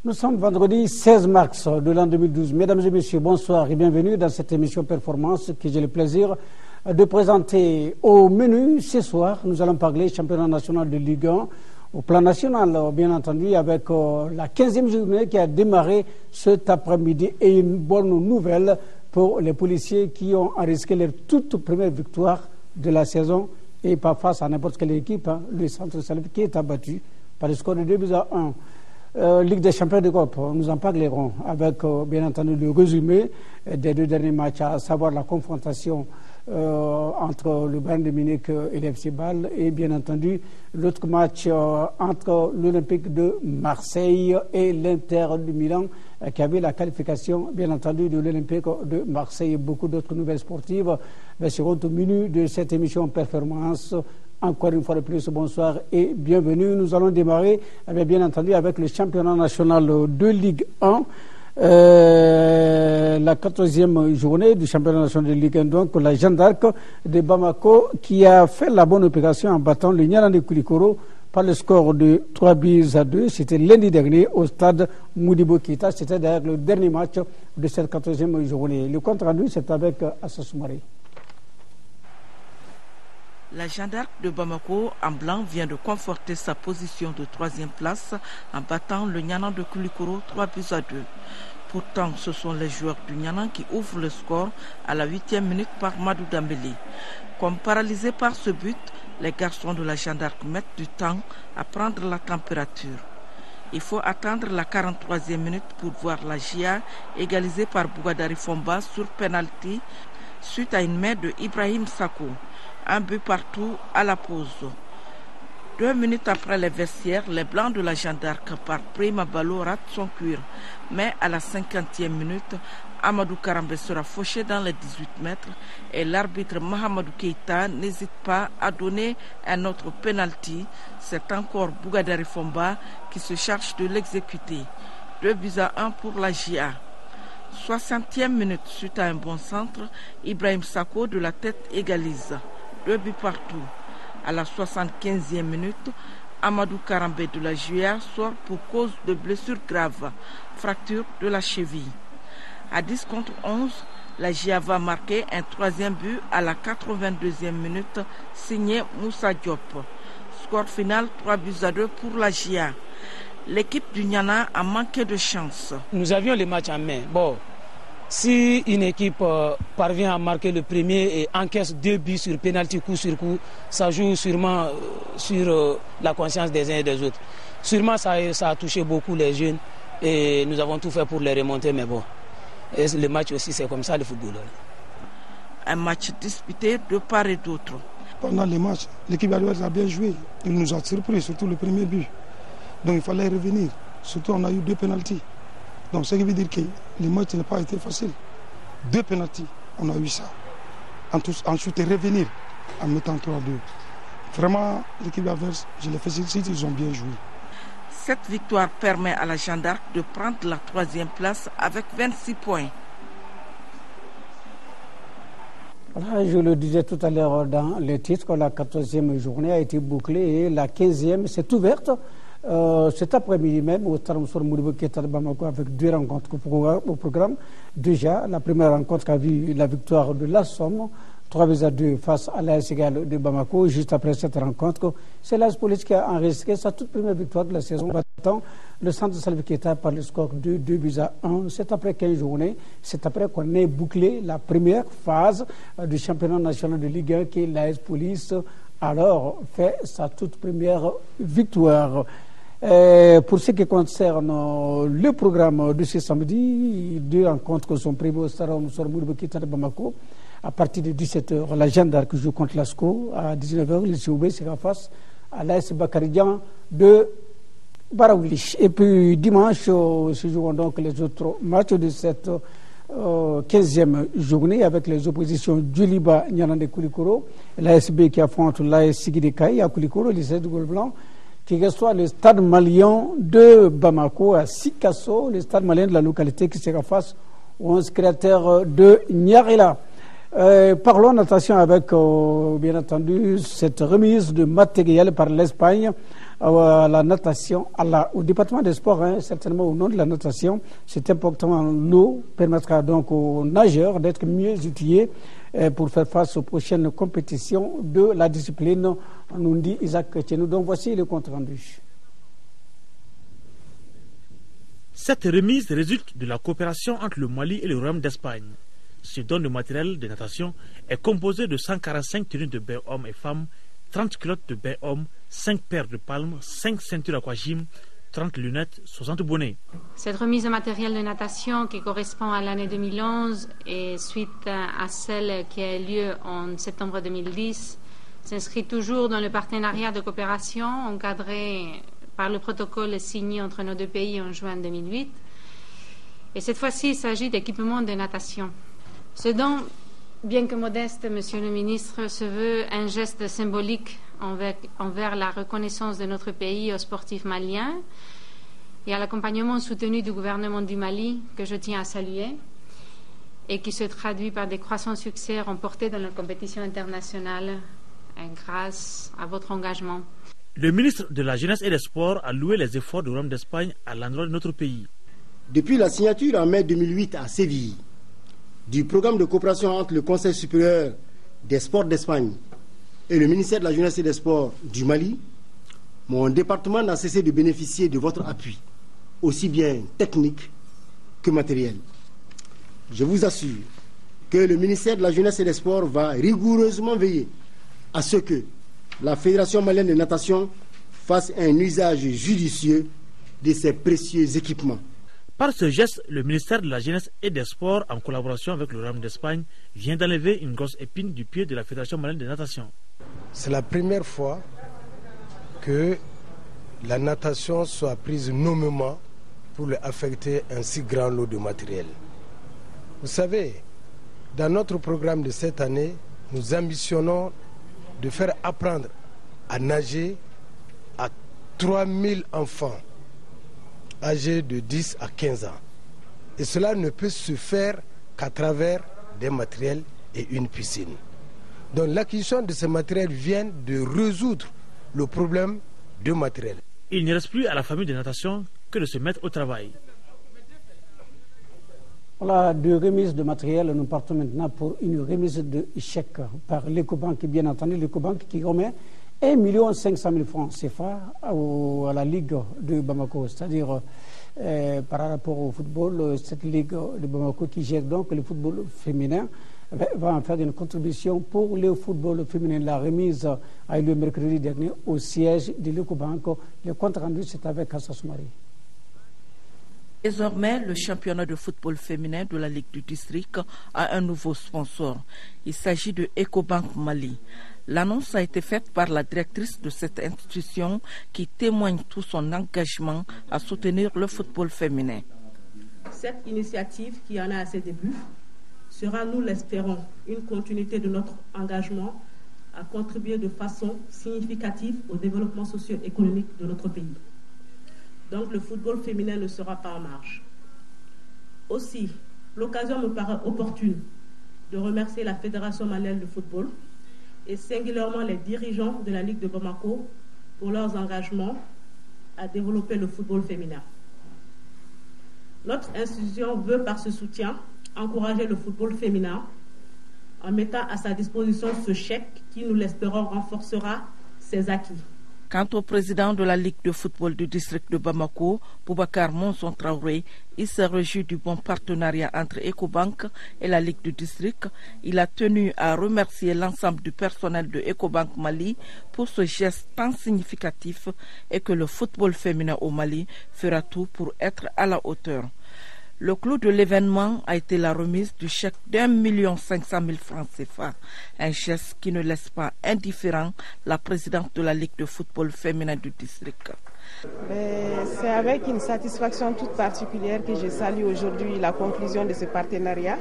Nous sommes vendredi 16 mars de l'an 2012. Mesdames et messieurs, bonsoir et bienvenue dans cette émission Performance que j'ai le plaisir de présenter. Au menu ce soir, nous allons parler championnat national de Ligue 1 au plan national, bien entendu, avec la 15e journée qui a démarré cet après-midi et une bonne nouvelle pour les policiers qui ont risqué leur toute première victoire de la saison et pas face à n'importe quelle équipe. Le Centre Salif qui est abattu par le score de 2-1. Ligue des champions d'Europe, nous en parlerons avec bien entendu le résumé des deux derniers matchs, à savoir la confrontation entre le Bayern de Munich et l'FC Bâle et bien entendu l'autre match entre l'Olympique de Marseille et l'Inter de Milan qui avait la qualification bien entendu de l'Olympique de Marseille et beaucoup d'autres nouvelles sportives seront au menu de cette émission Performance. Encore une fois de plus, bonsoir et bienvenue. Nous allons démarrer bien entendu avec le championnat national de Ligue 1. La 14e journée du championnat national de Ligue 1, donc la Jeanne d'Arc de Bamako qui a fait la bonne opération en battant le Nialan de Koulikoro par le score de 3-2. C'était lundi dernier au stade Modibo Keïta. C'était d'ailleurs le dernier match de cette 14e journée. Le compte rendu, c'est avec Assassoumari. La Jeanne d'Arc de Bamako en blanc vient de conforter sa position de 3e place en battant le Nialan de Koulikoro 3-2. Pourtant, ce sont les joueurs du Nialan qui ouvrent le score à la 8e minute par Madou Dambélé. Comme paralysés par ce but, les garçons de la Jeanne d'Arc mettent du temps à prendre la température. Il faut attendre la 43e minute pour voir la GIA égalisée par Bougadari Fomba sur penalty suite à une main de Ibrahim Sako. Un but partout à la pause. 2 minutes après les vestiaires, les Blancs de la Jeanne d'Arc par Prima Balo ratent son cuir. Mais à la 50e minute, Amadou Karambe sera fauché dans les 18 mètres et l'arbitre Mahamadou Keïta n'hésite pas à donner un autre penalty. C'est encore Bougadari Fomba qui se charge de l'exécuter. 2-1 pour la GIA. 60e minute, suite à un bon centre, Ibrahim Sako de la tête égalise. 2 buts partout. À la 75e minute, Amadou Karambe de la GIA sort pour cause de blessure grave, fracture de la cheville. À 10-11, la GIA va marquer un 3e but à la 82e minute, signé Moussa Diop. Score final 3-2 pour la GIA. L'équipe du Niana a manqué de chance. Nous avions les matchs en main. Bon, si une équipe parvient à marquer le premier et encaisse 2 buts sur pénalty coup sur coup, ça joue sûrement sur la conscience des uns et des autres. Sûrement ça a touché beaucoup les jeunes et nous avons tout fait pour les remonter, mais bon. Et le match aussi, c'est comme ça le football. Un match disputé de part et d'autre. Pendant les matchs, l'équipe adverse a bien joué. Il nous a surpris, surtout le premier but. Donc il fallait revenir. Surtout on a eu 2 pénaltys. Donc ce qui veut dire que le match n'a pas été facile. 2 pénaltys, on a eu ça. Ensuite revenir en mettant 3-2. Vraiment, l'équipe adverse, je les félicite, ils ont bien joué. Cette victoire permet à la Jeanne d'Arc de prendre la 3e place avec 26 points. Voilà, je le disais tout à l'heure dans le titre, la 14e journée a été bouclée et la 15e s'est ouverte. Cet après-midi même au stade Modibo Keïta de Bamako avec 2 rencontres au programme. Déjà, la première rencontre a vu la victoire de la Somme, 3-2 face à l'AS Égal de Bamako. Juste après cette rencontre, c'est l'AS Police qui a enregistré sa toute première victoire de la saison, battant le Centre Salif Keïta par le score de 2-1. C'est après 15 journées, c'est après qu'on ait bouclé la première phase du championnat national de Ligue 1 qui l'AS Police alors fait sa toute première victoire. Pour ce qui concerne le programme de ce samedi, 2 rencontres sont prévues au stade Modibo Keïta de Bamako. À partir de 17h, la Jeanne d'Arc joue contre l'ASCO. À 19h, le COB sera face à l'AS Bakaridian de Baraoulich. Et puis dimanche, se joueront donc les autres matchs de cette 15e journée avec les oppositions Djuliba Nialan de Koulikoro, l'ASB qui affronte l'AS Sigidi Kaï à Koulikoro, lycée de Gol-Blanc, qui reçoit le stade malien de Bamako à Sikasso, le stade malien de la localité qui sera face aux 11 créateurs de Niarela. Parlons natation avec, bien entendu, cette remise de matériel par l'Espagne à la natation, au département des sports, certainement au nom de la natation. C'est important. L'eau permettra donc aux nageurs d'être mieux outillés pour faire face aux prochaines compétitions de la discipline, nous dit Isaac Tchenou. Donc voici le compte rendu. Cette remise résulte de la coopération entre le Mali et le Royaume d'Espagne. Ce don de matériel de natation est composé de 145 tenues de bain hommes et femmes, 30 culottes de bain hommes, 5 paires de palmes, 5 ceintures aquagym, 30 lunettes, 60 bonnets. Cette remise de matériel de natation qui correspond à l'année 2011 et suite à celle qui a eu lieu en septembre 2010 s'inscrit toujours dans le partenariat de coopération encadré par le protocole signé entre nos deux pays en juin 2008. Et cette fois-ci, il s'agit d'équipements de natation. Ce don, bien que modeste, Monsieur le ministre, se veut un geste symbolique envers la reconnaissance de notre pays aux sportifs maliens et à l'accompagnement soutenu du gouvernement du Mali, que je tiens à saluer, et qui se traduit par des croissants succès remportés dans la compétition internationale grâce à votre engagement. Le ministre de la Jeunesse et des Sports a loué les efforts du Royaume d'Espagne à l'endroit de notre pays. Depuis la signature en mai 2008 à Séville du programme de coopération entre le Conseil supérieur des sports d'Espagne et le ministère de la Jeunesse et des Sports du Mali, mon département n'a cessé de bénéficier de votre appui, aussi bien technique que matériel. Je vous assure que le ministère de la Jeunesse et des Sports va rigoureusement veiller à ce que la Fédération malienne de natation fasse un usage judicieux de ces précieux équipements. Par ce geste, le ministère de la Jeunesse et des Sports, en collaboration avec le Royaume d'Espagne, vient d'enlever une grosse épine du pied de la Fédération malienne de natation. C'est la première fois que la natation soit prise nommément pour lui affecter un si grand lot de matériel. Vous savez, dans notre programme de cette année, nous ambitionnons de faire apprendre à nager à 3000 enfants âgés de 10 à 15 ans. Et cela ne peut se faire qu'à travers des matériels et une piscine. Donc l'acquisition de ces matériels vient de résoudre le problème de matériel. Il ne reste plus à la famille de natation que de se mettre au travail. Voilà, de remise de matériel, nous partons maintenant pour une remise de chèque par l'Ecobank, bien entendu, l'Ecobank qui remet 1 500 000 francs CFA à la Ligue de Bamako, c'est-à-dire par rapport au football, cette Ligue de Bamako qui gère donc le football féminin va en faire une contribution pour le football féminin. La remise a eu lieu mercredi dernier au siège de l'Ecobank. Le compte rendu, c'est avec Assa Soumari. Désormais, le championnat de football féminin de la Ligue du District a un nouveau sponsor. Il s'agit de Ecobank Mali. L'annonce a été faite par la directrice de cette institution qui témoigne tout son engagement à soutenir le football féminin. Cette initiative, qui en a à ses débuts, sera, nous l'espérons, une continuité de notre engagement à contribuer de façon significative au développement socio-économique de notre pays. Donc le football féminin ne sera pas en marge. Aussi, l'occasion me paraît opportune de remercier la Fédération malienne de football et singulièrement les dirigeants de la Ligue de Bamako pour leurs engagements à développer le football féminin. Notre institution veut par ce soutien encourager le football féminin en mettant à sa disposition ce chèque qui, nous l'espérons, renforcera ses acquis. Quant au président de la Ligue de football du district de Bamako, Boubacar Monson Traoré, il se réjouit du bon partenariat entre Ecobank et la Ligue du district. Il a tenu à remercier l'ensemble du personnel de Ecobank Mali pour ce geste tant significatif et que le football féminin au Mali fera tout pour être à la hauteur. Le clou de l'événement a été la remise du chèque d'1 500 000 francs CFA, un geste qui ne laisse pas indifférent la présidente de la Ligue de football féminin du district. C'est avec une satisfaction toute particulière que je salue aujourd'hui la conclusion de ce partenariat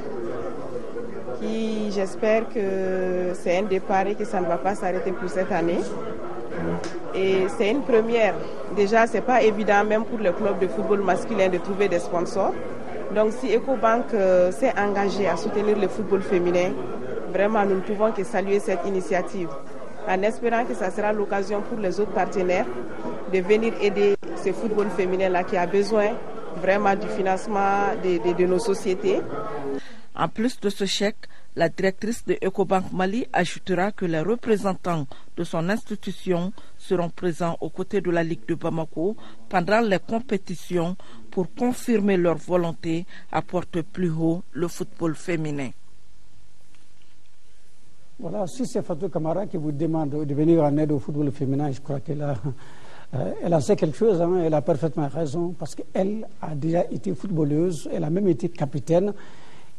qui, j'espère que c'est un départ et que ça ne va pas s'arrêter pour cette année. Et c'est une première. Déjà, ce n'est pas évident même pour le club de football masculin de trouver des sponsors. Donc si Ecobank s'est engagé à soutenir le football féminin, Vraiment, nous ne pouvons que saluer cette initiative, en espérant que ça sera l'occasion pour les autres partenaires de venir aider ce football féminin-là qui a besoin vraiment du financement de nos sociétés. En plus de ce chèque, la directrice de Ecobank Mali ajoutera que les représentants de son institution seront présents aux côtés de la Ligue de Bamako pendant les compétitions pour confirmer leur volonté à porter plus haut le football féminin. Voilà, si c'est Fatou Camara qui vous demande de venir en aide au football féminin, je crois qu'elle a fait quelque chose, hein, elle a parfaitement raison, parce qu'elle a déjà été footballeuse, elle a même été capitaine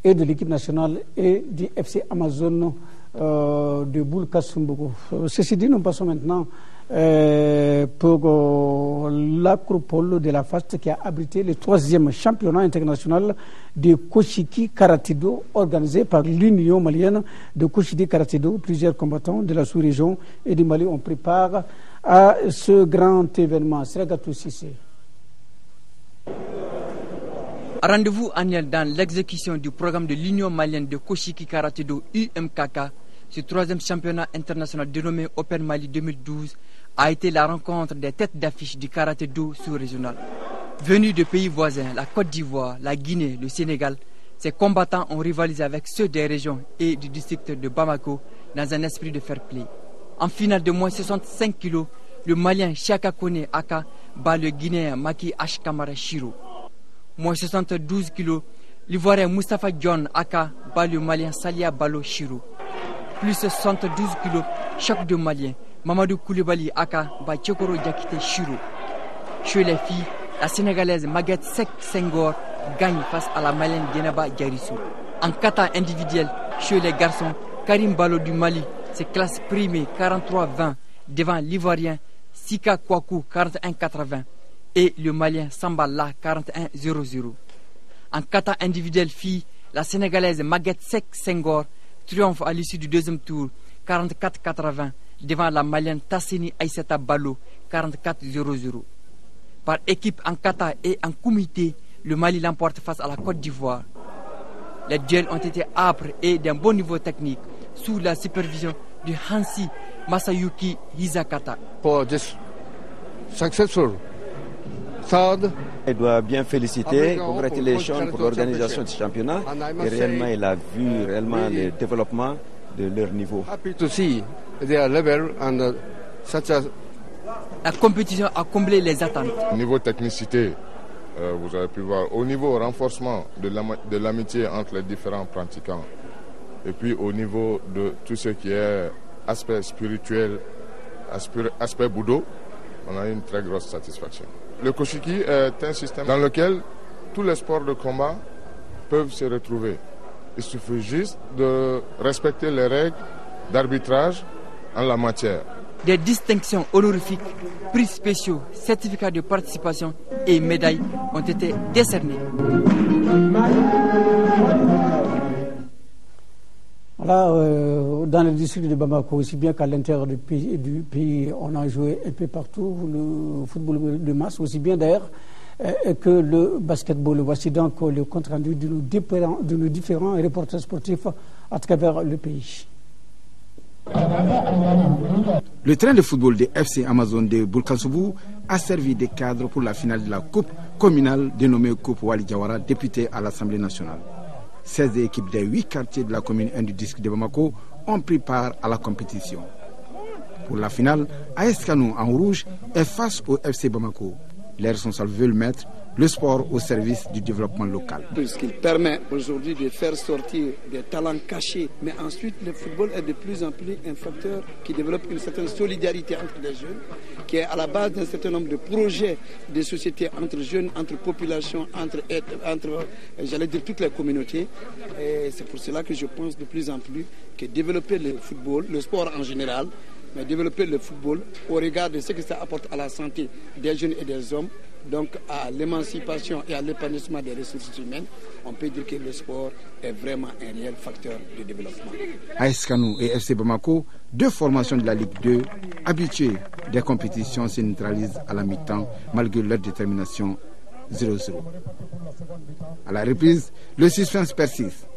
et de l'équipe nationale et du FC Amazon de Boul Kasumbuko. Ceci dit, nous passons maintenant pour l'acropole de la FAST qui a abrité le 3e championnat international de Koshiki Karatedo organisé par l'Union malienne de Koshiki Karatedo. Plusieurs combattants de la sous-région et du Mali ont pris part à ce grand événement. Seragatou Sissé. Rendez-vous annuel dans l'exécution du programme de l'Union malienne de Koshiki Karatedo UMKK. Ce 3e championnat international dénommé Open Mali 2012 a été la rencontre des têtes d'affiche du karaté-do sous-régional. Venus de pays voisins, la Côte d'Ivoire, la Guinée, le Sénégal, ces combattants ont rivalisé avec ceux des régions et du district de Bamako dans un esprit de fair play. En finale de moins 65 kg, le Malien Chaka Kone Aka bat le Guinéen Maki H. Kamara Shiro. Moins 72 kg, l'Ivoirien Moustapha John Aka bat le Malien Salia Balo Shiro. Plus 72 kg, choc de Malien, Mamadou Koulibaly Aka bat Tchokoro Diakité Shiro. Chez les filles, la Sénégalaise Maguette Sek Senghor gagne face à la Malienne Dienaba Diarissou. En kata individuel, chez les garçons, Karim Balo du Mali se classe primé 43-20 devant l'Ivoirien Sika Kouakou 41-80 et le Malien Sambala 41-00. En kata individuel filles, la Sénégalaise Maguette Sek Senghor triomphe à l'issue du 2e tour 44-80 devant la Malienne Tassini Aïssata Balo 44-00. Par équipe en kata et en comité, le Mali l'emporte face à la Côte d'Ivoire. Les duels ont été âpres et d'un bon niveau technique sous la supervision de Hansi Masayuki Hizakata. For this successful third, il doit bien féliciter, congratulations pour l'organisation du championnat et réellement il a vu réellement le développement de leur niveau. Happy to see their level and such as. La compétition a comblé les attentes. Au niveau technicité, vous avez pu voir, au niveau renforcement de l'amitié entre les différents pratiquants, et puis au niveau de tout ce qui est aspect spirituel, aspect bouddho, on a eu une très grosse satisfaction. Le Koshiki est un système dans lequel tous les sports de combat peuvent se retrouver. Il suffit juste de respecter les règles d'arbitrage en la matière. Des distinctions honorifiques, prix spéciaux, certificats de participation et médailles ont été décernés. Voilà, dans le district de Bamako, aussi bien qu'à l'intérieur du pays, on a joué un peu partout le football de masse, aussi bien d'ailleurs que le basketball. Voici donc le compte rendu de nos différents reporters sportifs à travers le pays. Le train de football de FC Amazon de Boulkasoubou a servi de cadre pour la finale de la coupe communale dénommée Coupe Wali Diawara, députée à l'Assemblée nationale. 16 équipes des 8 quartiers de la commune 1 du district de Bamako ont pris part à la compétition. Pour la finale, AS Kano en rouge est face au FC Bamako. Les responsables veulent mettre le sport au service du développement local. Puisqu'il permet aujourd'hui de faire sortir des talents cachés, mais ensuite le football est de plus en plus un facteur qui développe une certaine solidarité entre les jeunes, qui est à la base d'un certain nombre de projets de société entre jeunes, entre populations, entre j'allais dire toutes les communautés. Et c'est pour cela que je pense de plus en plus que développer le football, le sport en général, mais développer le football au regard de ce que ça apporte à la santé des jeunes et des hommes, donc à l'émancipation et à l'épanouissement des ressources humaines, on peut dire que le sport est vraiment un réel facteur de développement. AS Kano et FC Bamako, deux formations de la Ligue 2, habituées des compétitions, se neutralisent à la mi-temps malgré leur détermination 0-0. À la reprise, le suspense persiste.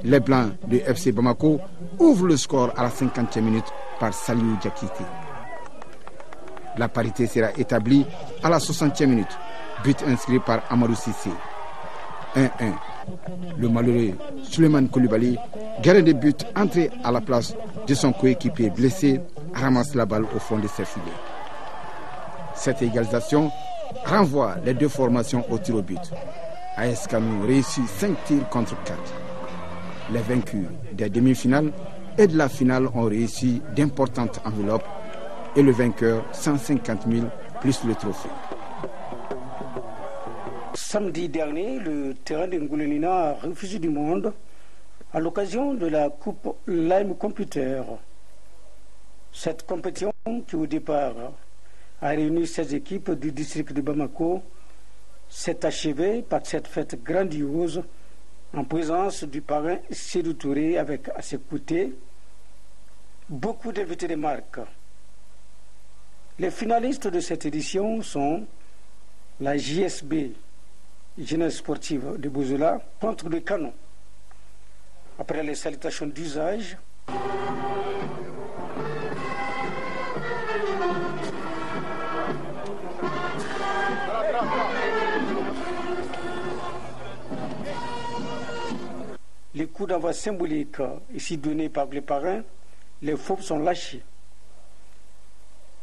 Les Blancs de FC Bamako ouvrent le score à la 50e minute par Saliou Diakité. La parité sera établie à la 60e minute. But inscrit par Amadou Sissé. 1-1. Le malheureux Suleiman Koulibaly, gardien de but entré à la place de son coéquipier blessé, ramasse la balle au fond de ses filets. Cette égalisation renvoie les deux formations au tir au but. AS Kanou réussit 5 tirs contre 4. Les vaincus des demi-finales et de la finale ont réussi d'importantes enveloppes et le vainqueur 150 000 plus le trophée. Samedi dernier, le terrain de Ngoulenina a refusé du monde à l'occasion de la Coupe Lime Computer. Cette compétition qui au départ a réuni 16 équipes du district de Bamako s'est achevée par cette fête grandiose en présence du parrain Sédou Touré avec à ses côtés beaucoup d'invités de marque. Les finalistes de cette édition sont la JSB, Jeunesse sportive de Bozola, contre le Canon. Après les salutations d'usage, les coups d'envoi symboliques ici donnés par les parrains, les faux sont lâchés.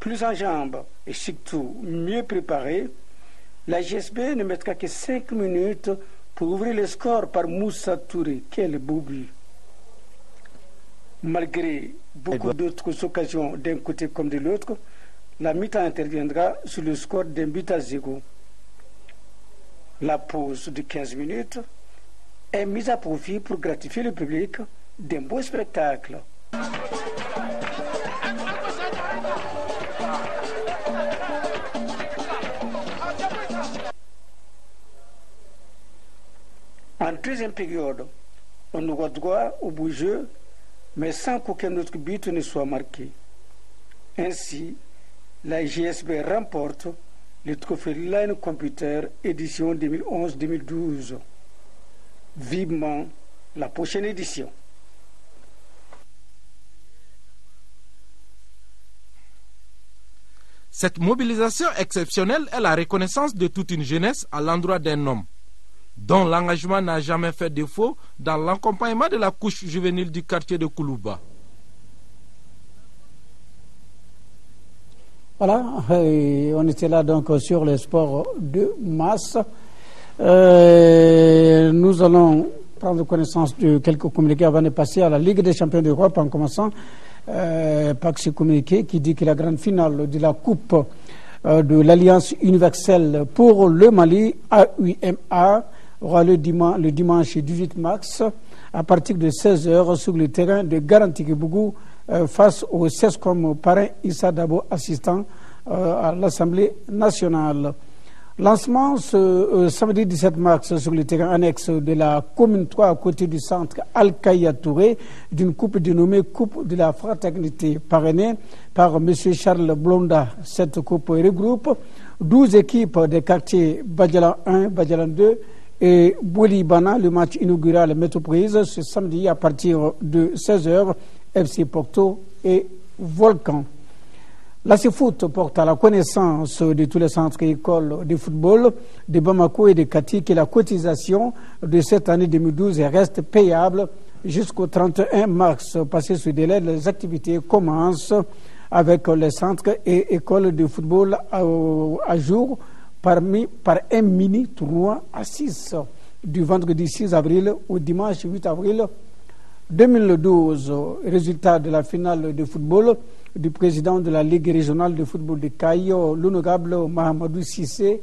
Plus en jambes et surtout mieux préparés, la GSB ne mettra que 5 minutes pour ouvrir le score par Moussa Touré. Quel beau but! Malgré beaucoup d'autres occasions d'un côté comme de l'autre, la mi-temps interviendra sur le score d'un but à 0. La pause de 15 minutes est mise à profit pour gratifier le public d'un beau spectacle. En deuxième période, on aura droit au beau jeu, mais sans qu'aucun autre but ne soit marqué. Ainsi, la GSB remporte le trophée Line Computer édition 2011-2012. Vivement la prochaine édition. Cette mobilisation exceptionnelle est la reconnaissance de toute une jeunesse à l'endroit d'un homme dont l'engagement n'a jamais fait défaut dans l'accompagnement de la couche juvénile du quartier de Koulouba. Voilà, on était là donc sur les sports de masse. Nous allons prendre connaissance de quelques communiqués avant de passer à la Ligue des champions d'Europe, en commençant par ce communiqué qui dit que la grande finale de la Coupe de l'Alliance universelle pour le Mali, AUMA, aura le dimanche 18 mars à partir de 16h sur le terrain de Garantikibougou face au CESCOM parrain Issa Dabo, assistant à l'Assemblée nationale. Lancement ce samedi 17 mars sur le terrain annexe de la commune 3 à côté du centre Al-Kaya Touré d'une coupe dénommée Coupe de la Fraternité parrainée par M. Charles Blonda. Cette coupe regroupe 12 équipes des quartiers Badjalan 1, Badjalan 2 et Boulibana. Le match inaugural Métroprise ce samedi à partir de 16h, FC Porto et Volcan. La CFoot porte à la connaissance de tous les centres et écoles de football de Bamako et de Kati que la cotisation de cette année 2012 reste payable jusqu'au 31 mars. Passé ce délai, les activités commencent avec les centres et écoles de football à jour par un mini tournoi à 6 du vendredi 6 avril au dimanche 8 avril 2012. Résultat de la finale de football du président de la Ligue régionale de football de Kayo, l'honorable Mahamadou Sissé,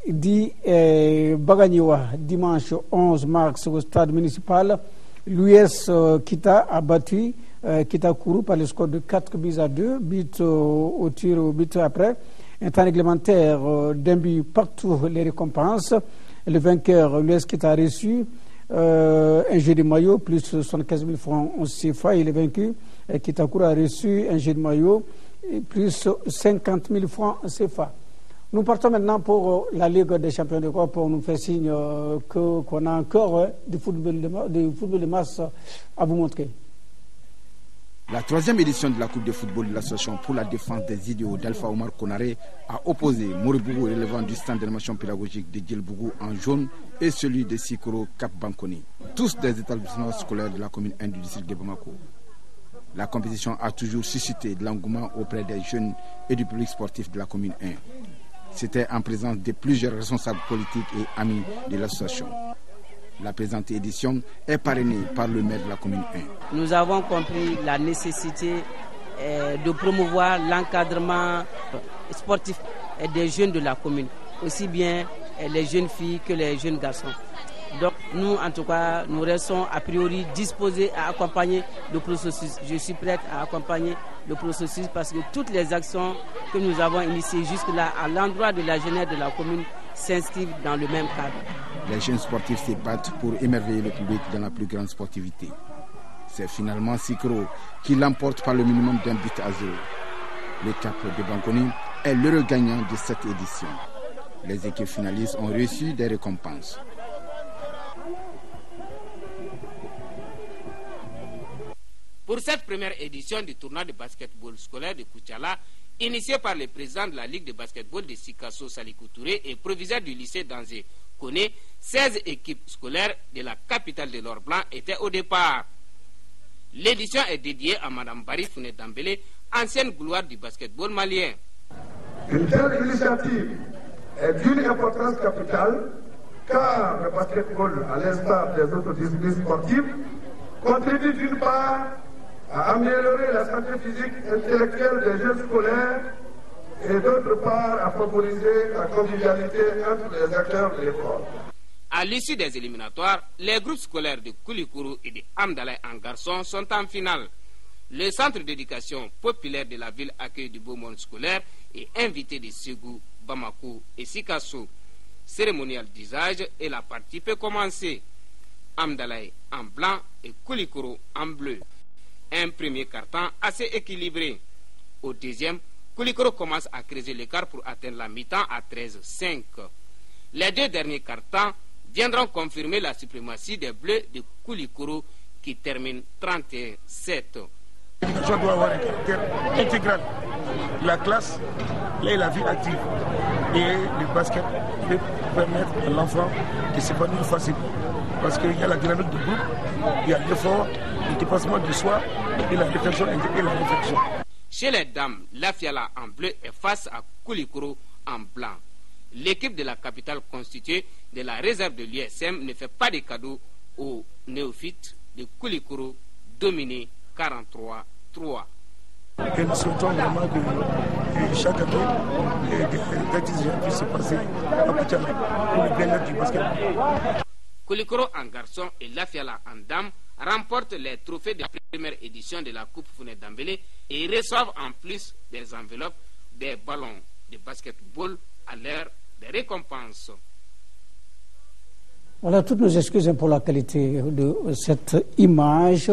dit Baganiwa, dimanche 11 mars au stade municipal. L'US Kita a battu Kita Kourou par le score de 4 buts à 2, but au tir au but après. Un temps réglementaire d'un but partout les récompenses. Le vainqueur, l'US Kita, a reçu un jeu de maillot plus 75 000 francs en CFA. Il est vaincu. Kitakura a reçu un jeu de maillot plus 50 000 francs CFA. Nous partons maintenant pour la Ligue des champions d'Europe. On nous fait signe qu'on a encore du football de masse à vous montrer. La 3e édition de la Coupe de football de l'Association pour la défense des idéaux d'Alpha Omar Konaré a opposé Moribougou, relevant du stand d'animation pédagogique de Djelbougou en jaune, et celui de Sikoro Cap Bankoni, tous des établissements scolaires de la commune 1 du district de Bamako. La compétition a toujours suscité de l'engouement auprès des jeunes et du public sportif de la commune 1. C'était en présence de plusieurs responsables politiques et amis de l'association. La présente édition est parrainée par le maire de la commune 1. Nous avons compris la nécessité de promouvoir l'encadrement sportif des jeunes de la commune, aussi bien les jeunes filles que les jeunes garçons. Donc nous, en tout cas, nous restons a priori disposés à accompagner le processus. Je suis prête à accompagner le processus parce que toutes les actions que nous avons initiées jusque-là à l'endroit de la jeunesse de la commune s'inscrivent dans le même cadre. Les jeunes sportifs se battent pour émerveiller le public dans la plus grande sportivité. C'est finalement Sikro qui l'emporte par le minimum d'un but à 0. Le Cap de Bankoni est l'heureux gagnant de cette édition. Les équipes finalistes ont reçu des récompenses. Pour cette première édition du tournoi de basketball scolaire de Koutiala, initié par le président de la Ligue de basketball de Sikasso, Salikou Touré, et proviseur du lycée d'Anzé, Koné, 16 équipes scolaires de la capitale de l'Or Blanc étaient au départ. L'édition est dédiée à Mme Bari Founé Dambélé, ancienne gloire du basketball malien. Une telle initiative est d'une importance capitale car le basketball, à l'instar des autres disciplines sportives, contribue d'une part à améliorer la santé physique et intellectuelle des jeunes scolaires et d'autre part à favoriser la convivialité entre les acteurs de l'école. À l'issue des éliminatoires, les groupes scolaires de Koulikoro et de Amdalaï en garçon sont en finale. Le centre d'éducation populaire de la ville accueille du beau monde scolaire et invité de Ségou, Bamako et Sikasso. Cérémonial d'usage et la partie peut commencer. Amdalaï en blanc et Koulikoro en bleu. Un premier quart-temps assez équilibré. Au deuxième, Koulikoro commence à creuser l'écart pour atteindre la mi-temps à 13-5. Les deux derniers quart-temps viendront confirmer la suprématie des bleus de Koulikoro qui termine 31-7. L'éducation doit avoir un caractère intégral. La classe et la vie active. Et le basket peut permettre à l'enfant de s'épanouir facilement. Parce qu'il y a la dynamique du groupe, il y a l'effort, le dépassement de soi et la réflexion et la réflexion. Chez les dames, Lafiala en bleu est face à Koulikoro en blanc. L'équipe de la capitale constituée de la réserve de l'USM ne fait pas de cadeau aux néophytes de Koulikoro, dominé 43-3. Et nous souhaitons vraiment que chaque année, des activités puissent se passer à Koutiala pour le bien-être du basket. Koulikoro en garçon et Lafiala en dame remportent les trophées de la première édition de la Coupe Founé Dambélé et reçoivent en plus des enveloppes, des ballons de basketball à l'heure des récompenses. Voilà, toutes nos excuses pour la qualité de cette image.